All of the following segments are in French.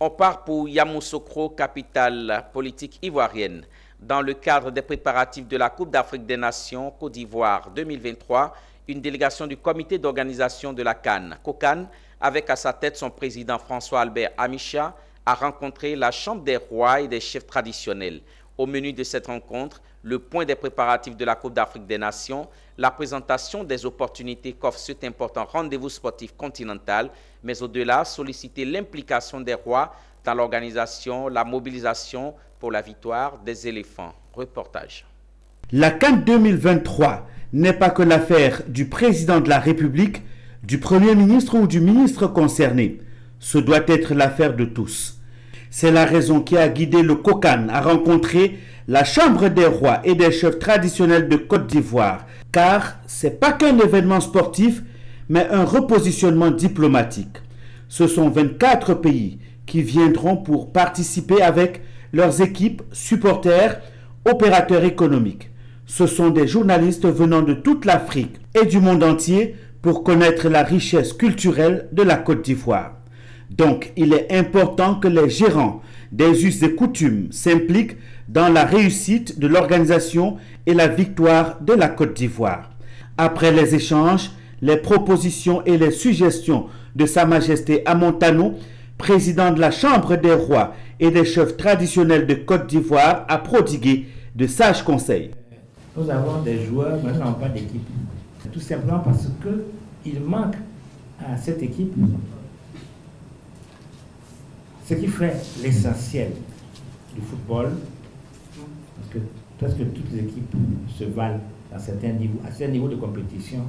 On part pour Yamoussoukro, capitale politique ivoirienne. Dans le cadre des préparatifs de la Coupe d'Afrique des Nations Côte d'Ivoire 2023, une délégation du comité d'organisation de la CAN, COCAN, avec à sa tête son président François-Albert Amicha, a rencontré la Chambre des rois et des chefs traditionnels. Au menu de cette rencontre, le point des préparatifs de la Coupe d'Afrique des Nations, la présentation des opportunités qu'offre cet important rendez-vous sportif continental, mais au-delà, solliciter l'implication des rois dans l'organisation, la mobilisation pour la victoire des éléphants. Reportage. La CAN 2023 n'est pas que l'affaire du président de la République, du Premier ministre ou du ministre concerné. Ce doit être l'affaire de tous. C'est la raison qui a guidé le COCAN à rencontrer la Chambre des rois et des chefs traditionnels de Côte d'Ivoire, car ce n'est pas qu'un événement sportif, mais un repositionnement diplomatique. Ce sont 24 pays qui viendront pour participer avec leurs équipes, supporters, opérateurs économiques. Ce sont des journalistes venant de toute l'Afrique et du monde entier pour connaître la richesse culturelle de la Côte d'Ivoire. Donc, il est important que les gérants des us et coutumes s'impliquent dans la réussite de l'organisation et la victoire de la Côte d'Ivoire. Après les échanges, les propositions et les suggestions de Sa Majesté Amontano, président de la Chambre des rois et des chefs traditionnels de Côte d'Ivoire, a prodigué de sages conseils. Nous avons des joueurs, mais nous n'avons pas d'équipe. Tout simplement parce qu'il manque à cette équipe ce qui fait l'essentiel du football, parce que presque toutes les équipes se valent à certains niveaux de compétition,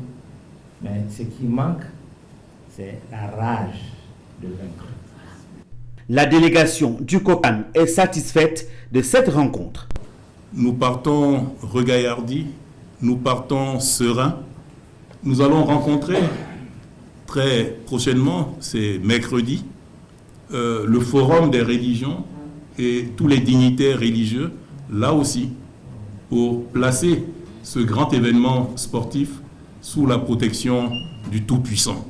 mais ce qui manque, c'est la rage de vaincre. La délégation du COCAN est satisfaite de cette rencontre. Nous partons regaillardis, nous partons sereins. Nous allons rencontrer très prochainement, c'est mercredi, le forum des religions et tous les dignitaires religieux, là aussi, pour placer ce grand événement sportif sous la protection du Tout-Puissant.